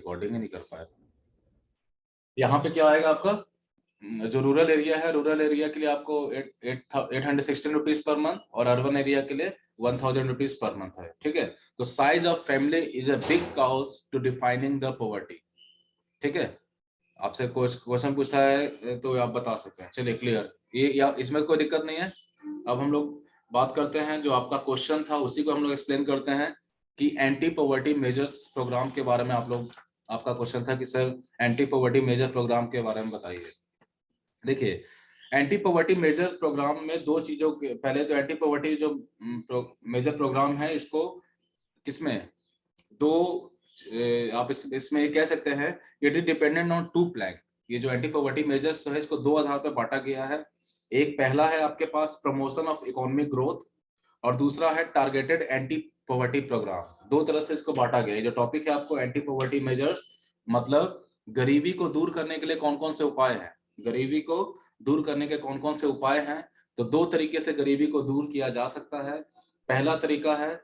Recording ही नहीं कर पाया। यहाँ पे क्या आएगा आपका, जो रूरल एरिया है, रूरल एरिया के लिए आपको 816 रुपीज पर मंथ, और अर्बन एरिया के लिए 1000 रुपीज पर मंथ है। ठीक है, तो size of family is a big cause to defining the poverty. ठीक है, आपसे क्वेश्चन पूछा है तो आप बता सकते हैं। चलिए क्लियर, ये या इसमें कोई दिक्कत नहीं है। अब हम लोग बात करते हैं, जो आपका क्वेश्चन था उसी को हम लोग एक्सप्लेन करते हैं कि एंटी पॉवर्टी मेजर्स प्रोग्राम के बारे में आपका क्वेश्चन था कि sir anti poverty measure programme के बारे में बताइए। देखिए, एंटी पॉवर्टी मेजर प्रोग्राम में दो चीजों के, पहले तो एंटी पॉवर्टी जो मेजर प्रोग्राम है, इसको किसमें दो आप इसमें ये कह सकते हैं, it is dependent on two plank. ये जो एंटी पॉवर्टी मेजर्स है इसको दो आधार पर बांटा गया है। एक पहला है आपके पास प्रमोशन ऑफ इकोनॉमिक ग्रोथ, और दूसरा है टारगेटेड एंटी पॉवर्टी प्रोग्राम। दो तरह से इसको बांटा गया है। जो टॉपिक है आपको एंटी पॉवर्टी मेजर्स, मतलब गरीबी को दूर करने के लिए कौन कौन से उपाय हैं, गरीबी को दूर करने के कौन कौन से उपाय हैं। तो दो तरीके से गरीबी को दूर किया जा सकता है। पहला तरीका है,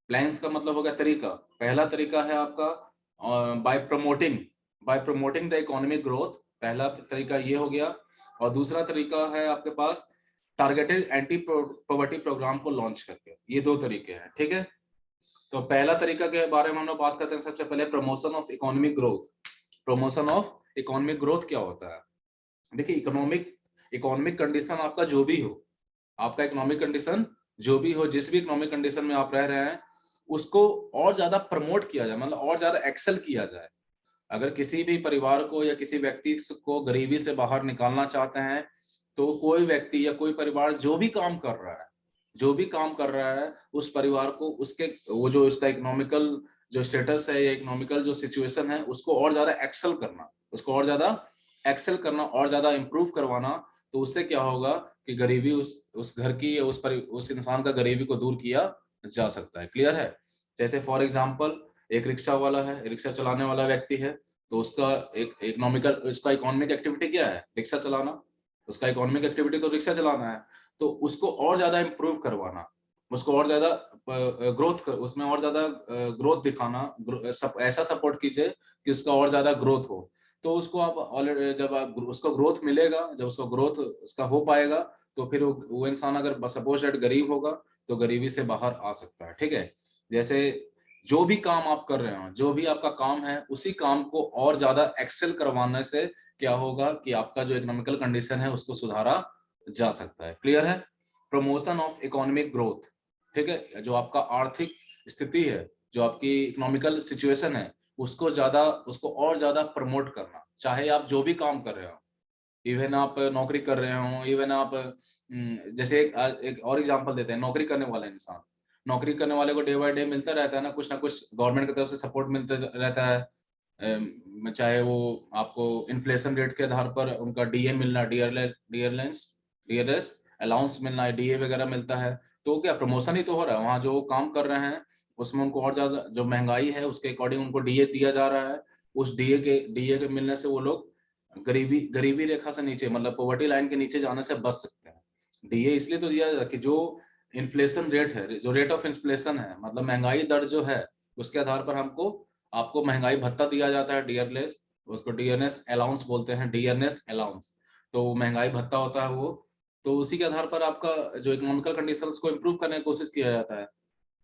प्लान्स का मतलब होगा तरीका, पहला तरीका है आपका bye promoting the economic growth, पहला तरीका ये हो गया। और दूसरा तरीका है आपके पास टारगेटेड एंटी पॉवर्टी प्रोग्राम को लॉन्च करके। ये दो तरीके हैं। ठीक है, तो पहला तरीका के बारे में हम लोग बात करते हैं। सबसे पहले promotion of economic growth. Promotion of economic growth क्या होता है? देखिए, इकोनॉमिक कंडीशन आपका जो भी हो, आपका इकोनॉमिक कंडीशन जो भी हो, जिस भी इकोनॉमिक कंडीशन में आप रह रहे हैं, उसको और ज्यादा प्रमोट किया जाए, मतलब और ज्यादा एक्सेल किया जाए। अगर किसी भी परिवार को या किसी व्यक्ति को गरीबी से बाहर निकालना चाहते हैं, तो कोई व्यक्ति या कोई परिवार जो भी काम कर रहा है, उस परिवार को उसके वो जो इसका इकोनॉमिकल जो स्टेटस है या इकोनॉमिकल जो सिचुएशन है, उसको और ज्यादा एक्सेल करना, और ज्यादा इंप्रूव करवाना। तो उससे क्या होगा कि गरीबी उस घर की या उस इंसान का गरीबी को दूर किया जा सकता है। क्लियर है? जैसे फॉर एग्जांपल, एक रिक्शा वाला है, रिक्शा चलाने वाला व्यक्ति है, तो उसका उसका इकोनॉमिक एक्टिविटी क्या है? रिक्शा चलाना। उसका इकोनॉमिक एक्टिविटी तो रिक्शा चलाना है। तो उसको और ज्यादा इंप्रूव करवाना, उसको और ज्यादा उसमें और ज्यादा ग्रोथ दिखाना, ऐसा सपोर्ट कीजिए कि उसका और ज्यादा ग्रोथ हो। तो उसको आप ऑलरेडी जब आप उसको ग्रोथ मिलेगा, जब उसको ग्रोथ उसका हो पाएगा, तो फिर वो इंसान अगर सपोज दैट गरीब होगा, तो गरीबी से बाहर आ सकता है। ठीक है, जैसे जो भी काम आप कर रहे हो, जो भी आपका काम है, उसी काम को और ज्यादा एक्सेल करवाने से क्या होगा कि आपका जो इकोनॉमिकल कंडीशन है उसको सुधारा जा सकता है। क्लियर है? Promotion of economic growth. ठीक है, जो आपका आर्थिक स्थिति है, जो आपकी इकोनॉमिकल सिचुएशन है, उसको और ज्यादा प्रमोट करना। चाहे आप जो भी काम कर रहे हो, इवन आप नौकरी कर रहे हो, इवन आप जैसे एक और एग्जांपल देते हैं, नौकरी करने वाला इंसान, नौकरी करने वाले को डे बाय डे मिलता रहता है ना, कुछ ना कुछ गवर्नमेंट की तरफ से सपोर्ट मिलता रहता है। चाहे वो आपको इन्फ्लेशन रेट के आधार पर उनका डीए मिलना, डीआरएस अलाउंस मिलना है, डीए वगैरह मिलता है। तो क्या प्रमोशन ही तो हो रहा है, वहाँ जो काम कर रहे हैं उसमें उनको और ज्यादा, जो महंगाई है उसके अकॉर्डिंग उनको डीए दिया जा रहा है। उस डीए के मिलने से वो लोग गरीबी रेखा से नीचे, मतलब पॉवर्टी लाइन के नीचे जाने से बच सकते हैं। डीए इसलिए तो दिया जाता है कि जो इन्फ्लेशन रेट है, जो रेट ऑफ इन्फ्लेशन है, मतलब महंगाई दर जो है, उसके आधार पर आपको महंगाई भत्ता दिया जाता है, डीआरएस, उसको डीएनएस अलाउंस बोलते हैं, डीएनएस अलाउंस। तो महंगाई भत्ता होता है वो। तो उसी के आधार पर आपका जो इकोनॉमिकल कंडीशन उसको इम्प्रूव करने की कोशिश किया जाता है।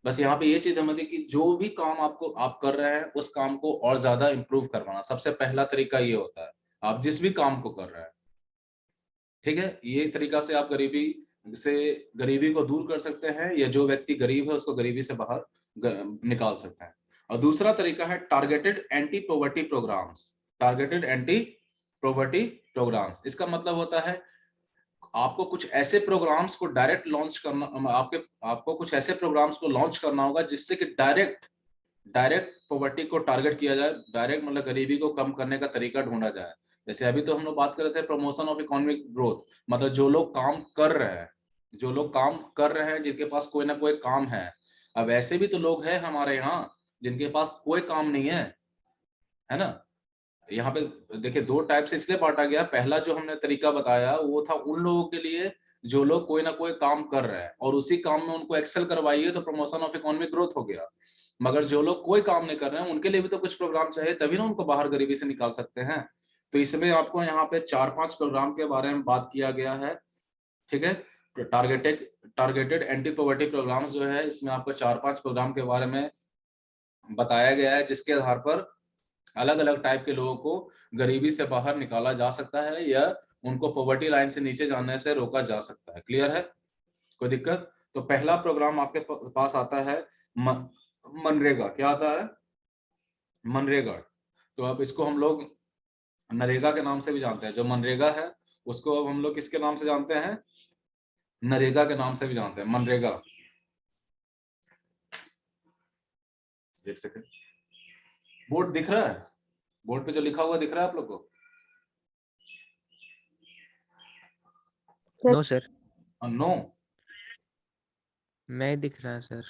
बस यहाँ पे ये चीज समझिए कि जो भी काम आप कर रहे हैं, उस काम को और ज्यादा इम्प्रूव करवाना, सबसे पहला तरीका ये होता है, आप जिस भी काम को कर रहे हैं। ठीक है, ये तरीका से आप गरीबी को दूर कर सकते हैं, या जो व्यक्ति गरीब है उसको गरीबी से बाहर निकाल सकते हैं। और दूसरा तरीका है targeted anti poverty programmes. Targeted anti poverty programmes, इसका मतलब होता है आपको कुछ ऐसे प्रोग्राम्स को डायरेक्ट लॉन्च करना, आपको कुछ ऐसे प्रोग्राम्स को लॉन्च करना होगा जिससे कि डायरेक्ट पॉवर्टी को टारगेट किया जाए। डायरेक्ट मतलब गरीबी को कम करने का तरीका ढूंढा जाए। जैसे अभी तो हम लोग बात कर रहे थे प्रमोशन ऑफ इकोनॉमिक ग्रोथ, मतलब जो लोग काम कर रहे हैं, जिनके पास कोई ना कोई काम है। अब ऐसे भी तो लोग हैं हमारे यहाँ जिनके पास कोई काम नहीं है ना। यहाँ पे देखिए, दो टाइप से इसलिए बांटा गया। पहला जो हमने तरीका बताया वो था उन लोगों के लिए जो लोग कोई ना कोई काम कर रहे हैं और उसी काम में उनको एक्सेल करवाइए, तो प्रमोशन ऑफ इकोनॉमिक ग्रोथ हो गया। मगर जो लोग कोई काम नहीं कर रहे हैं उनके लिए भी तो कुछ प्रोग्राम चाहिए, तभी ना उनको बाहर गरीबी से निकाल सकते हैं। तो इसमें आपको यहाँ पे 4-5 प्रोग्राम के बारे में बात किया गया है, ठीक है। टारगेटेड एंटी पॉवर्टी प्रोग्राम्स जो है, इसमें आपको 4-5 प्रोग्राम के बारे में बताया गया है, जिसके आधार पर अलग अलग टाइप के लोगों को गरीबी से बाहर निकाला जा सकता है या उनको पॉवर्टी लाइन से नीचे जाने से रोका जा सकता है। क्लियर है, कोई दिक्कत? तो पहला प्रोग्राम आपके पास आता है मनरेगा। क्या आता है? मनरेगा। तो अब इसको हम लोग नरेगा के नाम से भी जानते हैं। जो मनरेगा है उसको अब हम लोग किसके नाम से जानते हैं? नरेगा के नाम से भी जानते हैं, मनरेगा। एक सेकंड, बोर्ड दिख रहा है? बोर्ड पे जो लिखा हुआ दिख रहा है आप लोग को? No sir. नो, मैं दिख रहा है सर।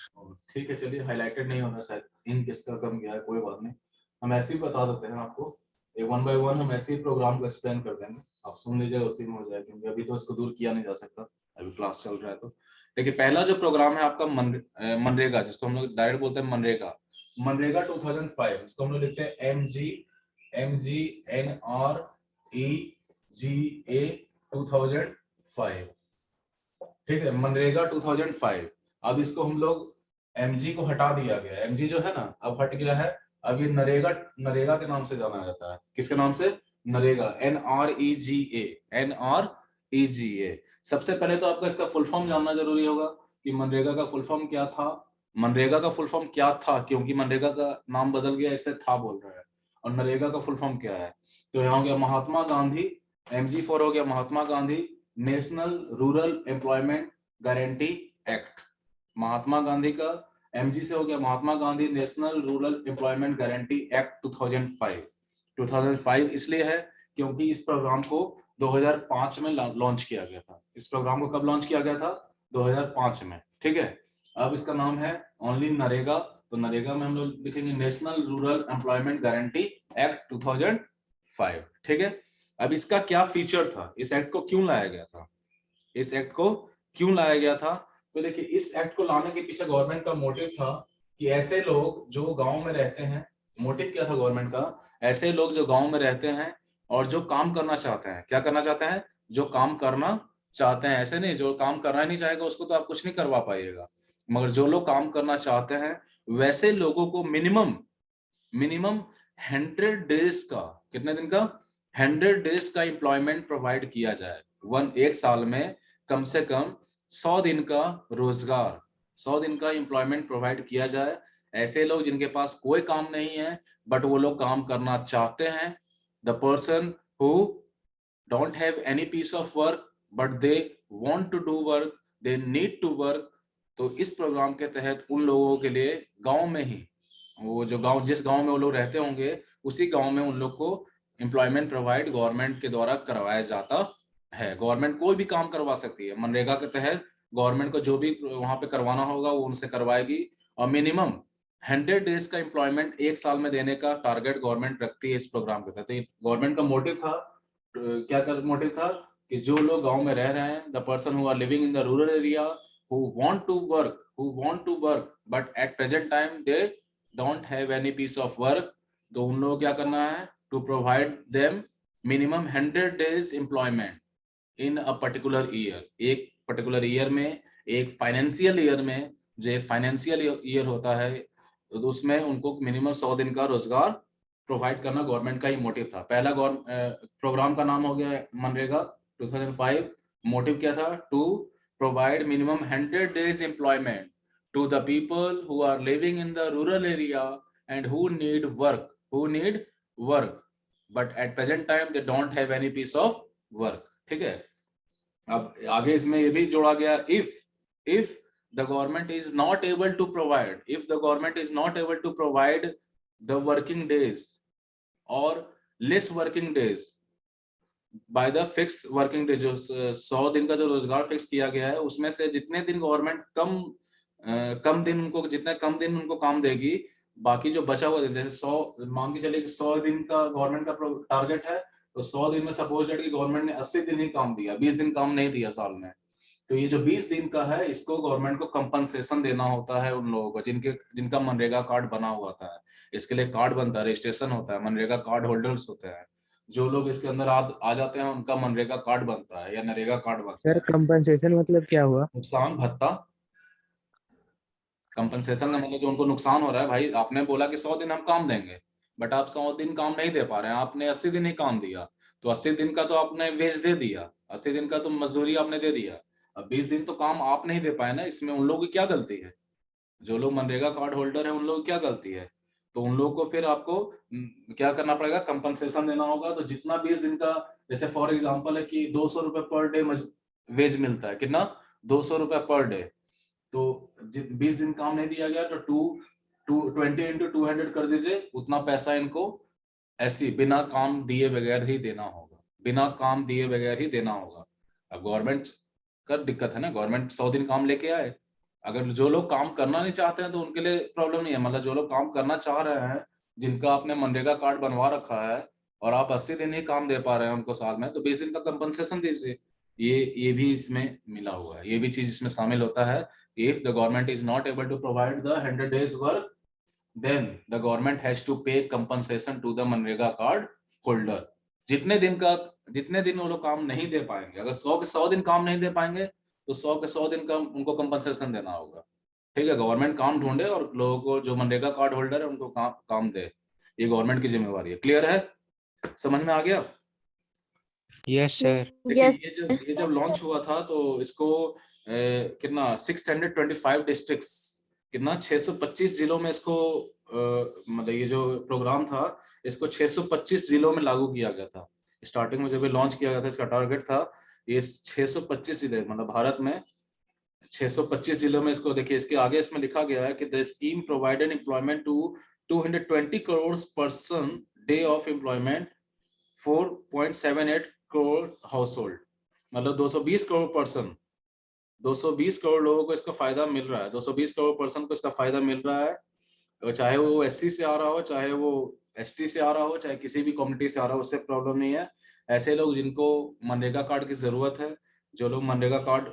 ठीक है, चलिए, हाईलाइटेड नहीं होना शायद, इन किसका कम गया है, कोई बात नहीं, हम ऐसे ही बता देते हैं आपको। एक 1 बाय 1 हम ऐसे ही प्रोग्राम को एक्सप्लेन कर देंगे, आप सुन लीजिए, उसी में हो जाए, क्योंकि अभी तो इसको दूर किया नहीं जा सकता, अभी क्लास चल रहा है। तो देखिए, पहला जो प्रोग्राम है आपका मनरेगा, जिसको हम लोग डायरेक्ट बोलते हैं मनरेगा। मनरेगा 2005, इसको हम लोग लिखते हैं MGNREGA 2005, ठीक है, मनरेगा 2005। अब इसको हम लोग एमजी को हटा दिया गया, एमजी जो है ना अब हट गया है, अब ये नरेगा, नरेगा के नाम से जाना जाता है। किसके नाम से? नरेगा, NREGA। सबसे पहले तो आपका इसका फुल फॉर्म जानना जरूरी होगा कि मनरेगा का फुल फॉर्म क्या था। मनरेगा का फुल फॉर्म क्या था, क्योंकि मनरेगा का नाम बदल गया इसलिए था बोल रहा है, और नरेगा का फुल फॉर्म क्या है? तो यहाँ हो गया महात्मा गांधी, MG4 हो गया Mahatma Gandhi national rural employment guarantee act. Mahatma Gandhi का MG से हो गया Mahatma Gandhi national rural employment guarantee act 2005। 2005 इसलिए है क्योंकि इस प्रोग्राम को 2005 में लॉन्च किया गया था। इस प्रोग्राम को कब लॉन्च किया गया था? 2005 में, ठीक है। अब इसका नाम है ओनली नरेगा, तो नरेगा में हम लोग लिखेंगे national rural employment guarantee act 2005, ठीक है। अब इसका क्या फीचर था, इस एक्ट को क्यों लाया गया था, इस एक्ट को क्यों लाया गया था? तो देखिए, इस एक्ट को लाने के पीछे गवर्नमेंट का मोटिव था कि ऐसे लोग जो गांव में रहते हैं, मोटिव क्या था गवर्नमेंट का? ऐसे लोग जो गांव में रहते हैं और जो काम करना चाहते हैं, क्या करना चाहते हैं? जो काम करना चाहते हैं, ऐसे नहीं जो काम करना नहीं चाहेगा उसको तो आप कुछ नहीं करवा पाइएगा, मगर जो लोग काम करना चाहते हैं वैसे लोगों को मिनिमम 100 डेज का, कितने दिन का? 100 डेज का एम्प्लॉयमेंट प्रोवाइड किया जाए। एक साल में कम से कम 100 दिन का रोजगार, 100 दिन का एम्प्लॉयमेंट प्रोवाइड किया जाए। ऐसे लोग जिनके पास कोई काम नहीं है बट वो लोग काम करना चाहते हैं, the person who don't have any piece of work but they want to do work, they need to work. तो इस प्रोग्राम के तहत उन लोगों के लिए गांव में ही, वो जो गांव, जिस गांव में वो लोग रहते होंगे उसी गांव में उन लोग को एम्प्लॉयमेंट प्रोवाइड गवर्नमेंट के द्वारा करवाया जाता है। गवर्नमेंट कोई भी काम करवा सकती है मनरेगा के तहत, गवर्नमेंट को जो भी वहां पे करवाना होगा वो उनसे करवाएगी, और मिनिमम 100 डेज का एम्प्लॉयमेंट एक साल में देने का टारगेट गवर्नमेंट रखती है इस प्रोग्राम के तहत। गवर्नमेंट का मोटिव था, क्या कर मोटिव था कि जो लोग गांव में रह रहे हैं, the person who are living in the rural area who want to work but at present time they don't have any piece of work, तो उन लोगों को क्या करना है? to provide them minimum 100 days employment in a particular year। एक particular year में, एक फाइनेंशियल ईयर में, जो एक फाइनेंशियल ईयर होता है तो उसमें उनको मिनिमम 100 दिन का रोजगार प्रोवाइड करना गवर्नमेंट का ही मोटिव था। पहला प्रोग्राम का नाम हो गया मनरेगा 2005। मोटिव क्या था? To provide minimum 100 days employment to the people who are living in the rural area and who need work but at present time they don't have any piece of work, ठीक है। अब आगे इसमें ये भी जोड़ा गया, if the government is not able to provide, if the government is not able to provide the working days or less working days by the fix working day, जो 100 दिन का जो रोजगार फिक्स किया गया है उसमें से जितने दिन गवर्नमेंट कम दिन उनको, जितने कम दिन उनको काम देगी, बाकी जो बचा हुआ दिन, जैसे 100 मान के चलिए 100 दिन का गवर्नमेंट का टारगेट है, तो 100 दिन में सपोज दैट कि गवर्नमेंट ने 80 दिन ही काम दिया, 20 दिन काम नहीं दिया साल में, तो ये जो 20 दिन का है, इसको गवर्नमेंट को कंपनसेशन देना होता है उन लोगों को जिनका मनरेगा कार्ड बना हुआ था। इसके लिए कार्ड बनता है, रजिस्ट्रेशन होता है, मनरेगा कार्ड होल्डर्स होते हैं। जो लोग इसके अंदर आ जाते हैं उनका मनरेगा कार्ड बनता है या नरेगा कार्ड बनता सर है। कंपनसेशन मतलब क्या हुआ? नुकसान भत्ता। कंपनसेशन का मतलब जो उनको नुकसान हो रहा है, भाई आपने बोला कि 100 दिन हम काम देंगे, बट आप 100 दिन काम नहीं दे पा रहे हैं, आपने 80 दिन ही काम दिया, तो 80 दिन का तो आपने वेज दे दिया, 80 दिन का तो मजदूरी आपने दे दिया। अब 20 दिन तो काम आप नहीं दे पाए ना, इसमें उन लोगों की क्या गलती है? जो लोग मनरेगा कार्ड होल्डर है उन लोगों की क्या गलती है? तो उन लोगों को फिर आपको क्या करना पड़ेगा, कंपनसेशन देना होगा। तो जितना 20 दिन का, जैसे फॉर एग्जांपल है कि 200 रुपए पर डे वेज मिलता है, कितना? 200 रुपए पर डे। तो 20 दिन काम नहीं दिया गया तो 20 इंटू 200 कर दीजिए, उतना पैसा इनको ऐसी बिना काम दिए बगैर ही देना होगा, बिना काम दिए बगैर ही देना होगा। अब गवर्नमेंट का दिक्कत है ना, गवर्नमेंट 100 दिन काम लेके आए, अगर जो लोग काम करना नहीं चाहते हैं तो उनके लिए प्रॉब्लम नहीं है, मतलब जो लोग काम करना चाह रहे हैं, जिनका आपने मनरेगा कार्ड बनवा रखा है और आप 80 दिन ही काम दे पा रहे हैं उनको साल में, तो 20 दिन का कंपनसेशन दीजिए। ये भी इसमें मिला हुआ है, ये भी चीज इसमें शामिल होता है। If the government is not able to provide the 100 days work, then the government has to pay compensation to the MNREGA card holder. जितने दिन वो लोग काम नहीं दे पाएंगे, अगर 100 के 100 दिन काम नहीं दे पाएंगे तो 100 के 100 दिन का उनको कंपनसेशन देना होगा। ठीक है, गवर्नमेंट काम ढूंढे और लोगों को जो मनरेगा कार्ड होल्डर है उनको काम दे, ये गवर्नमेंट की जिम्मेवारी है। क्लियर है? समझ में आ गया? Yes sir. देखिए ये जब लॉन्च हुआ था तो इसको कितना 625 डिस्ट्रिक्ट्स, कितना 625 जिलों में इसको मतलब ये जो प्रोग्राम था इसको 625 जिलों में लागू किया गया था। स्टार्टिंग में जब ये लॉन्च किया गया था, इसका टारगेट था ये 625 जिले, मतलब भारत में 625 जिलों में इसको। देखिए इसके आगे इसमें लिखा गया है कि the scheme provided employment to 220 crore person day of employment, 4.78 crore household, मतलब 220 करोड़ पर्सन, 220 करोड़ लोगों को इसका फायदा मिल रहा है, 220 करोड़ पर्सन को इसका फायदा मिल रहा है। चाहे वो एससी से आ रहा हो, चाहे वो एसटी से आ रहा हो, चाहे किसी भी कम्युनिटी से आ रहा हो, उससे प्रॉब्लम नहीं है। ऐसे लोग जिनको मनरेगा कार्ड की जरूरत है, जो लोग मनरेगा कार्ड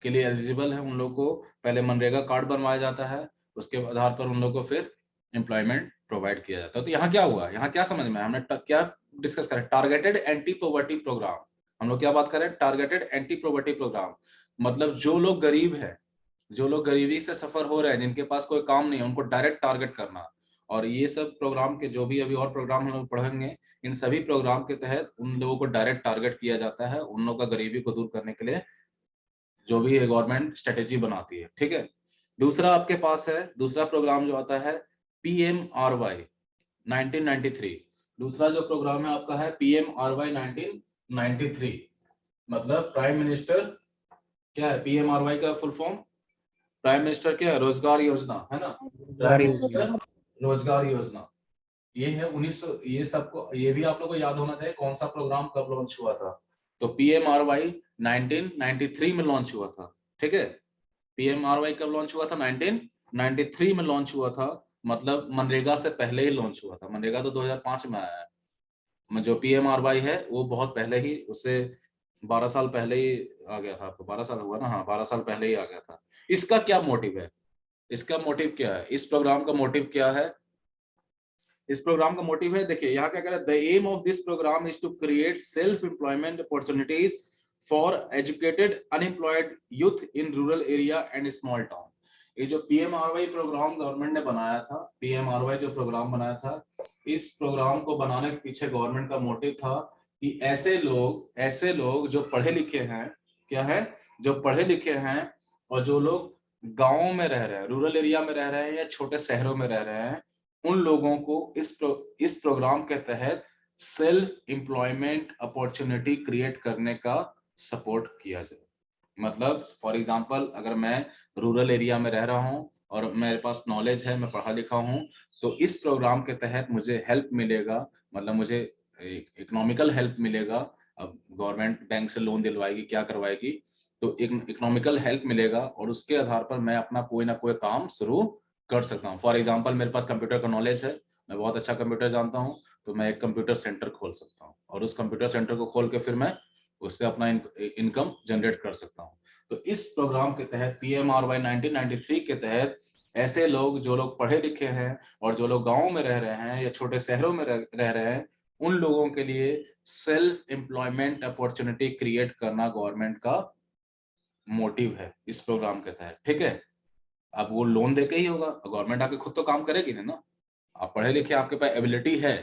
के लिए एलिजिबल है, उन लोगों को पहले मनरेगा कार्ड बनवाया जाता है, उसके आधार पर उन लोगों को फिर एम्प्लॉयमेंट प्रोवाइड किया जाता है। तो यहाँ क्या हुआ, यहाँ क्या समझ में हमने क्या डिस्कस करें? Targeted anti poverty programme. हम लोग क्या बात करें? Targeted anti poverty programme. मतलब जो लोग गरीब है, जो लोग गरीबी से सफर हो रहे हैं, जिनके पास कोई काम नहीं है, उनको डायरेक्ट टारगेट करना। और ये सब प्रोग्राम के जो भी अभी और प्रोग्राम हम लोग पढ़ेंगे, इन सभी प्रोग्राम के तहत उन लोगों को डायरेक्ट टारगेट किया जाता है, उन लोगों का गरीबी को दूर करने के लिए जो भी गवर्नमेंट स्ट्रेटेजी बनाती है। ठीक है, दूसरा आपके पास है, दूसरा प्रोग्राम जो आता है PMRY 1993। दूसरा जो प्रोग्राम है आपका है PMRY 1993, मतलब प्राइम मिनिस्टर, क्या है PMRY का फुल फॉर्म? प्राइम मिनिस्टर क्या है? रोजगार योजना, है ना? प्राइम मिनिस्टर रोजगार योजना। ये है 1900। ये सबको, ये भी आप लोगों को याद होना चाहिए कौन सा प्रोग्राम कब लॉन्च हुआ था। तो PMRY 1993 में लॉन्च हुआ था। ठीक है, PMRY कब लॉन्च हुआ था? 1993 में लॉन्च हुआ था, मतलब मनरेगा से पहले ही लॉन्च हुआ था। मनरेगा तो 2005 में आया है, जो PMRY है वो बहुत पहले ही, उससे 12 साल पहले ही आ गया था। आपको 12 साल हुआ ना? हाँ, 12 साल पहले ही आ गया था। इसका क्या मोटिव है? इसका मोटिव क्या है? इस प्रोग्राम का मोटिव क्या है? इस प्रोग्राम का मोटिव है, देखिए यहाँ क्या कह रहा है, the aim of this programme is to create self employment opportunities for educated unemployed youth in rural area and small town. ये जो PMRY प्रोग्राम गवर्नमेंट ने बनाया था, PMRY जो प्रोग्राम बनाया था, इस प्रोग्राम को बनाने के पीछे गवर्नमेंट का मोटिव था कि ऐसे लोग जो पढ़े लिखे हैं, क्या है, जो पढ़े लिखे हैं और जो लोग गाँव में रह रहे हैं, रूरल एरिया में रह रहे हैं या छोटे शहरों में रह रहे हैं, उन लोगों को इस प्रोग्राम के तहत सेल्फ एम्प्लॉयमेंट अपॉर्चुनिटी क्रिएट करने का सपोर्ट किया जाए। मतलब फॉर एग्जांपल, अगर मैं रूरल एरिया में रह रहा हूं और मेरे पास नॉलेज है, मैं पढ़ा लिखा हूं, तो इस प्रोग्राम के तहत मुझे हेल्प मिलेगा, मतलब मुझे इकोनॉमिकल हेल्प मिलेगा। अब गवर्नमेंट बैंक से लोन दिलवाएगी, क्या करवाएगी, तो इकोनॉमिकल हेल्प मिलेगा और उसके आधार पर मैं अपना कोई ना कोई काम शुरू कर सकता हूँ। फॉर एग्जाम्पल, मेरे पास कंप्यूटर का नॉलेज है, मैं बहुत अच्छा कंप्यूटर जानता हूँ, तो मैं एक कंप्यूटर सेंटर खोल सकता हूँ और उस कंप्यूटर सेंटर को खोल के फिर मैं उससे अपना इनकम जनरेट कर सकता हूँ। तो इस प्रोग्राम के तहत PMRY 1993 के तहत ऐसे लोग जो लोग पढ़े लिखे हैं और जो लोग गाँव में रह रहे हैं या छोटे शहरों में रह रहे हैं, उन लोगों के लिए सेल्फ एम्प्लॉयमेंट अपॉर्चुनिटी क्रिएट करना गवर्नमेंट का मोटिव है इस प्रोग्राम के तहत। ठीक है, अब वो लोन देके ही होगा, गवर्नमेंट आके खुद तो काम करेगी नहीं ना। आप पढ़े लिखे, आपके पास एबिलिटी है,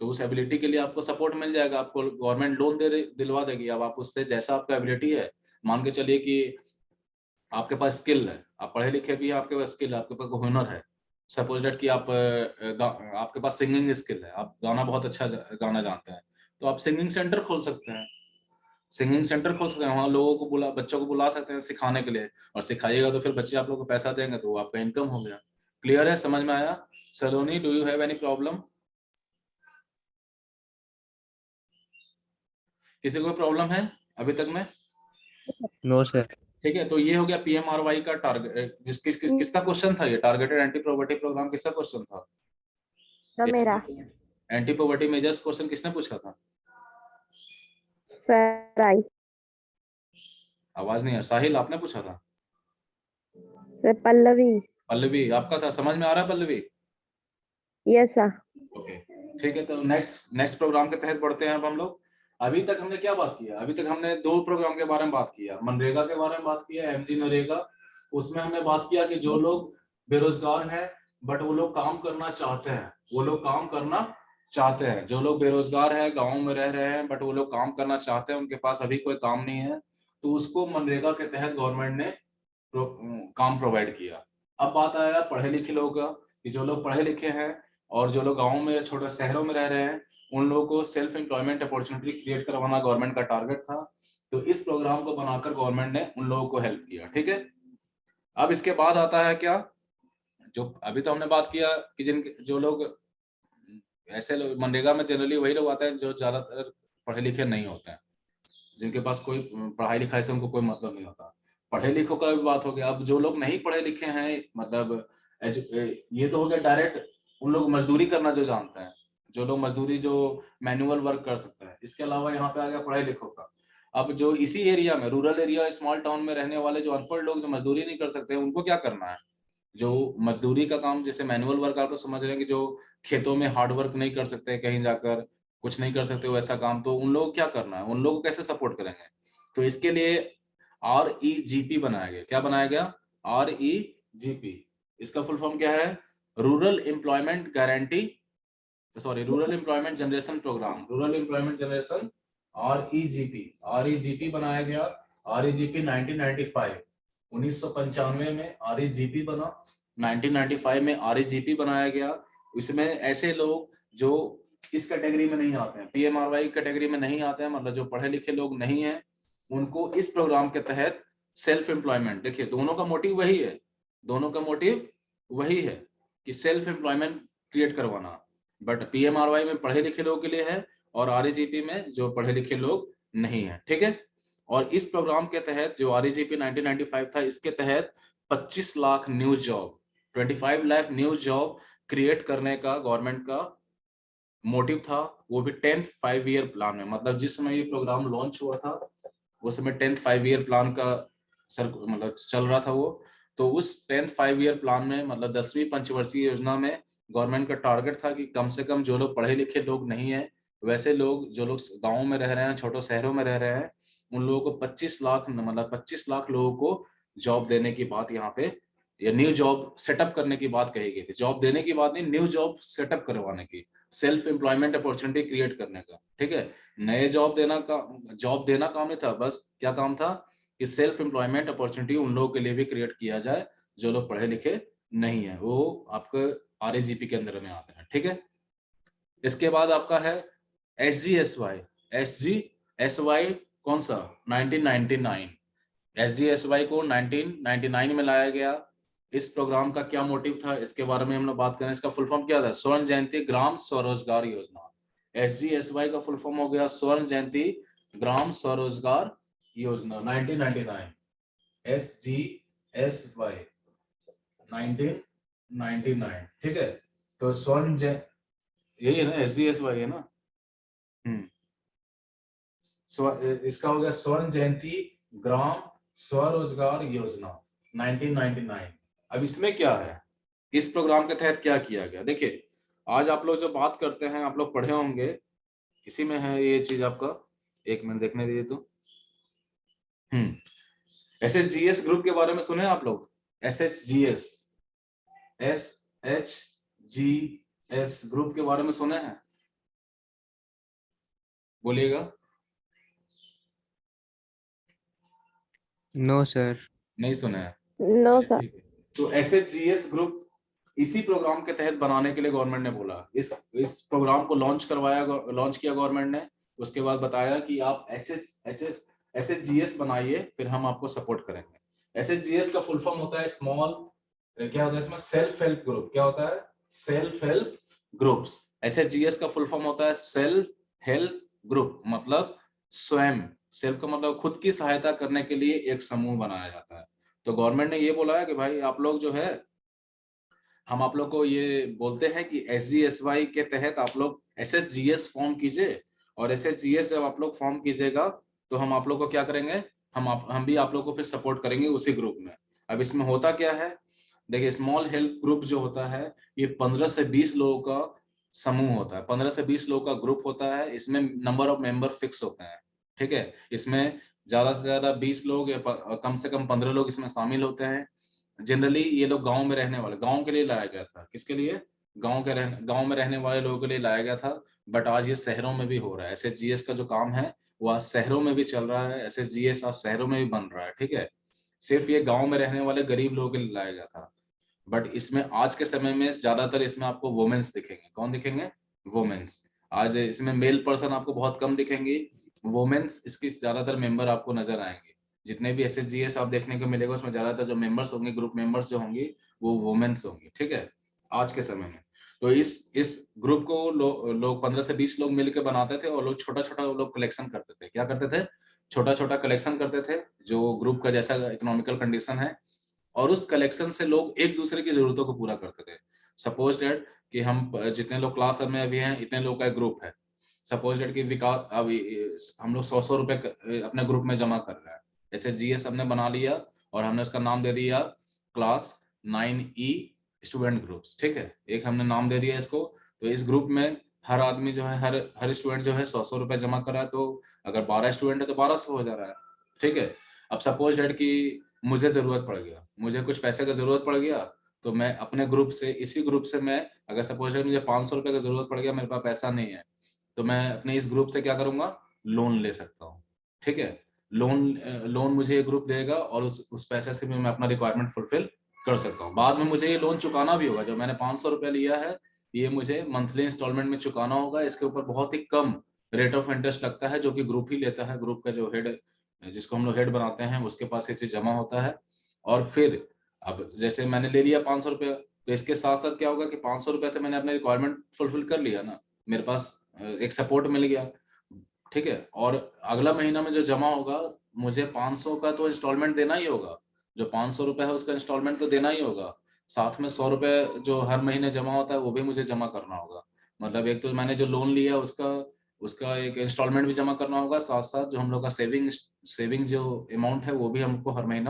तो उस एबिलिटी के लिए आपको सपोर्ट मिल जाएगा, आपको गवर्नमेंट लोन दिलवा देगी। अब आप उससे जैसा आपका एबिलिटी है, मान के चलिए कि आपके पास स्किल है, आप पढ़े लिखे भी हैं, आपके पास स्किल है, आपके पास हुनर है। सपोज दैट कि आपके पास सिंगिंग स्किल है, आप गाना बहुत अच्छा गाना जानते हैं, तो आप सिंगिंग सेंटर खोल सकते हैं। सिंगिंग सेंटर खोल सकते हैं, वहाँ लोगों को बच्चों को बुला सकते हैं सिखाने के लिए, और सिखाइएगा तो फिर बच्चे आप लोग को पैसा देंगे, तो वो आपका इनकम हो गया। क्लियर है, समझ में आया? Saloni, do you have any problem? किसी को प्रॉब्लम है अभी तक में? No sir. ठीक है, तो ये हो गया PMRY का टारगेट। किसका क्वेश्चन था ये? टारगेटेड एंटी पॉवर्टी प्रोग्राम किसका क्वेश्चन था? मेरा एंटी पॉवर्टी मेजर्स क्वेश्चन किसने पूछा था? सर आई आवाज नहीं है। साहिल, आपने पूछा था? सर पल्लवी। पल्लवी आपका था? समझ में आ रहा है पल्लवी? Yes sir. ओके, ठीक है, तो नेक्स्ट प्रोग्राम के तहत बढ़ते हैं अब हम लोग। अभी तक हमने क्या बात किया? अभी तक हमने दो प्रोग्राम के बारे में बात किया, मनरेगा के बारे में बात किया, MG नरेगा। उसमें हमने बात किया कि जो लोग बेरोजगार हैं बट वो लोग काम करना चाहते हैं, वो लोग काम करना चाहते हैं, जो लोग बेरोजगार है, गाँव में रह रहे हैं बट वो लोग काम करना चाहते हैं, उनके पास अभी कोई काम नहीं है, तो उसको मनरेगा के तहत गवर्नमेंट ने काम प्रोवाइड किया। अब बात आया पढ़े लिखे लोगों का, कि जो लोग पढ़े लिखे हैं और जो लोग गाँव में या छोटे शहरों में रह रहे हैं, उन लोगों को सेल्फ एम्प्लॉयमेंट अपॉर्चुनिटी क्रिएट करवाना गवर्नमेंट का टारगेट था। तो इस प्रोग्राम को बनाकर गवर्नमेंट ने उन लोगों को हेल्प किया। ठीक है, अब इसके बाद आता है क्या, जो अभी तो हमने बात किया कि जो लोग ऐसे लोग मनरेगा में जनरली वही लोग आते हैं जो ज्यादातर पढ़े लिखे नहीं होते हैं, जिनके पास कोई पढ़ाई लिखाई से उनको कोई मतलब नहीं होता। पढ़े लिखों का भी बात हो गया। अब जो लोग नहीं पढ़े लिखे हैं, मतलब ये तो हो गया डायरेक्ट उन लोग मजदूरी करना जो जानते हैं, जो लोग मजदूरी, जो मैनुअल वर्क कर सकते हैं। इसके अलावा यहाँ पे आ गया पढ़े लिखों का। अब जो इसी एरिया में, रूरल एरिया, स्मॉल टाउन में रहने वाले जो अनपढ़ लोग जो मजदूरी नहीं कर सकते, उनको क्या करना है? जो मजदूरी का काम, जैसे मैनुअल वर्क, आप लोग समझ रहे हैं कि जो खेतों में हार्ड वर्क नहीं कर सकते, कहीं जाकर कुछ नहीं कर सकते वैसा काम, तो उन लोगों को क्या करना है? उन लोगों को कैसे सपोर्ट करेंगे? तो इसके लिए REGP बनाया गया। क्या बनाया गया? REGP। इसका फुल फॉर्म क्या है? Rural employment guarantee, sorry, rural employment generation programme, rural employment generation, REGP बनाया गया। REGP 1995 में REGP बना, 1995 में REGP बनाया गया। इसमें ऐसे लोग जो इस कैटेगरी में नहीं आते हैं, PMRY कैटेगरी में नहीं आते हैं, मतलब जो पढ़े लिखे लोग नहीं हैं, उनको इस प्रोग्राम के तहत सेल्फ एम्प्लॉयमेंट, देखिए दोनों का मोटिव वही है, दोनों का मोटिव वही है कि सेल्फ एम्प्लॉयमेंट क्रिएट करवाना। बट PMRY में पढ़े लिखे लोगों के लिए है और REGP में जो पढ़े लिखे लोग नहीं है। ठीक है, और इस प्रोग्राम के तहत जो REGP 1995 था, इसके तहत 25 lakh new job, 25 lakh new job create करने का गवर्नमेंट का मोटिव था। वो भी 10th 5 ईयर प्लान में, मतलब जिस समय ये प्रोग्राम लॉन्च हुआ था उस समय 10th 5 ईयर प्लान का मतलब चल रहा था वो। तो उस 10th 5 ईयर प्लान में, मतलब 10वीं पंचवर्षीय योजना में, गवर्नमेंट का टारगेट था कि कम से कम जो लोग पढ़े लिखे लोग नहीं है, वैसे लोग जो लोग गाँव में रह रहे हैं, छोटे शहरों में रह रहे हैं, उन लोगों को 25 लाख, मतलब 25 लाख लोगों को जॉब देने की बात यहाँ पे, या न्यू जॉब सेटअप करने की बात कही गई थी। जॉब देने की बात नहीं, न्यू जॉब सेटअप करवाने की, सेल्फ एम्प्लॉयमेंट अपॉर्चुनिटी क्रिएट करने का। ठीक है, नए जॉब देना काम नहीं था, बस क्या काम था कि सेल्फ एम्प्लॉयमेंट अपॉर्चुनिटी उन लोगों के लिए भी क्रिएट किया जाए जो लोग पढ़े लिखे नहीं है, वो आपके REGP के अंदर में आते हैं। ठीक है, इसके बाद आपका है SGSY। SGSY कौन सा? 1999। SGSY को 1999 में लाया गया। इस प्रोग्राम का क्या मोटिव था, इसके बारे में हम लोग बात करें। इसका फुल फॉर्म क्या था? स्वर्ण जयंती ग्राम स्वरोजगार योजना। SGSY का फुल फॉर्म हो गया स्वर्ण जयंती ग्राम स्वरोजगार योजना, 1999। SGSY 1999। ठीक है, तो स्वर्ण यही है ना, SGSY है ना। इसका हो गया स्वर्ण जयंती ग्राम स्वरोजगार योजना 1999। अब इसमें क्या है, इस प्रोग्राम के तहत क्या किया गया, देखिए आज आप लोग जो बात करते हैं आप लोग पढ़े होंगे, इसी में है ये चीज आपका, एक मिनट देखने दीजिए तो। SHGS ग्रुप के बारे में सुने आप लोग? SHGS ग्रुप के बारे में सुने हैं? बोलिएगा। No, sir. नहीं सुने हैं? नो चलिए, सर। ठीक है। तो SHGS ग्रुप इसी प्रोग्राम के तहत बनाने के लिए गवर्नमेंट ने बोला, इस प्रोग्राम को लॉन्च किया गवर्नमेंट ने। उसके बाद बताया कि आप SHGS बनाइए, फिर हम आपको सपोर्ट करेंगे। SHGS का फुल फॉर्म होता है स्मॉल, क्या होता है इसमें, सेल्फ हेल्प ग्रुप। क्या होता है? Self help groups. SHGS का फुल फॉर्म होता है सेल्फ हेल्प ग्रुप, मतलब स्वयं, सेल्फ का मतलब खुद की सहायता करने के लिए एक समूह बनाया जाता है। तो गवर्नमेंट ने ये बोला है कि भाई आप लोग जो है, हम आप लोग को ये बोलते हैं कि SGSY के तहत आप लोग SHGS फॉर्म कीजिए, और SHGS जब आप लोग फॉर्म कीजिएगा तो हम आप लोग को क्या करेंगे, हम भी आप लोग को फिर सपोर्ट करेंगे उसी ग्रुप में। अब इसमें होता क्या है, देखिए स्मॉल हेल्प ग्रुप जो होता है ये 15 से 20 लोगों का समूह होता है, 15 से 20 लोगों का ग्रुप होता है। इसमें नंबर ऑफ मेंबर फिक्स होते हैं, ठीक है। इसमें ज्यादा से ज्यादा 20 लोग या कम से कम 15 लोग इसमें शामिल होते हैं। जनरली ये लोग गांव में रहने वाले, गांव के लिए लाया गया था। किसके लिए? गांव में रहने वाले लोगों के लिए लाया गया था। बट आज ये शहरों में भी हो रहा है। SHGS का जो काम है वो आज शहरों में भी चल रहा है। SHGS आज शहरों में भी बन रहा है, ठीक है। सिर्फ ये गांव में रहने वाले गरीब लोगों के लिए लाया गया था। बट इसमें आज के समय में ज्यादातर इसमें आपको वुमेन्स दिखेंगे। कौन दिखेंगे? वुमेन्स। आज इसमें मेल पर्सन आपको बहुत कम दिखेंगी, वुमेन्स इसकी ज्यादातर मेंबर आपको नजर आएंगे। जितने भी SHGS आप देखने को मिलेगा उसमें ज्यादातर जो मेंबर्स होंगे, ग्रुप मेंबर्स जो होंगी, वो वुमेन्स होंगी, ठीक है, आज के समय में। तो इस ग्रुप को लोग 15 से 20 लोग मिलकर बनाते थे, और लोग छोटा छोटा लोग कलेक्शन करते थे। क्या करते थे? छोटा छोटा कलेक्शन करते थे, जो ग्रुप का जैसा इकोनॉमिकल कंडीशन है, और उस कलेक्शन से लोग एक दूसरे की जरूरतों को पूरा करते थे। सपोज डेट कि हम जितने लोग क्लास में अभी हैं, इतने लोग का एक ग्रुप है। सपोज डेट कि विकास अभी हम लोग 100 रुपए अपने ग्रुप में जमा कर रहे हैं। SHGS हमने बना लिया और हमने उसका नाम दे दिया क्लास 9E स्टूडेंट ग्रुप्स, ठीक है। एक हमने नाम दे दिया इसको। तो इस ग्रुप में हर आदमी जो है, हर स्टूडेंट जो है 100 रुपए जमा कर रहा है। तो अगर 12 स्टूडेंट है तो 1200 हो जा रहा है, ठीक है। अब सपोज डेट कि मुझे जरूरत पड़ गया, मुझे कुछ पैसे का जरूरत पड़ गया, तो मैं अपने ग्रुप से, इसी ग्रुप से मैं, अगर सपोज मुझे 500 रुपए का जरूरत पड़ गया, मेरे पास पैसा नहीं है, तो मैं अपने इस ग्रुप से क्या करूंगा, लोन ले सकता हूँ, ठीक है। लोन मुझे ये ग्रुप देगा, और उस पैसे से भी मैं अपना रिक्वायरमेंट फुलफिल कर सकता हूँ। बाद में मुझे ये लोन चुकाना भी होगा। जो मैंने 500 रुपया लिया है, ये मुझे मंथली इंस्टॉलमेंट में चुकाना होगा। इसके ऊपर बहुत ही कम रेट ऑफ इंटरेस्ट लगता है, जो कि ग्रुप ही लेता है। ग्रुप का जो हेड, जिसको हम लोग हेड बनाते हैं, उसके पास ये चीज जमा होता है। और फिर अब जैसे मैंने ले लिया 500 रुपया, तो इसके साथ साथ क्या होगा कि 500 रुपये से मैंने अपने रिक्वायरमेंट फुलफिल कर लिया ना, मेरे पास एक सपोर्ट मिल गया, ठीक है। और अगला महीना में जो जमा होगा, मुझे 500 का तो इंस्टॉलमेंट देना ही होगा। जो 500 रुपये है उसका इंस्टॉलमेंट तो देना ही होगा। साथ में 100 रुपये जो हर महीने जमा होता है वो भी मुझे जमा करना होगा। मतलब एक तो मैंने जो लोन लिया उसका उसका एक इंस्टॉलमेंट भी जमा करना होगा, साथ साथ जो हम लोग का सेविंग जो अमाउंट है वो भी हमको हर महीना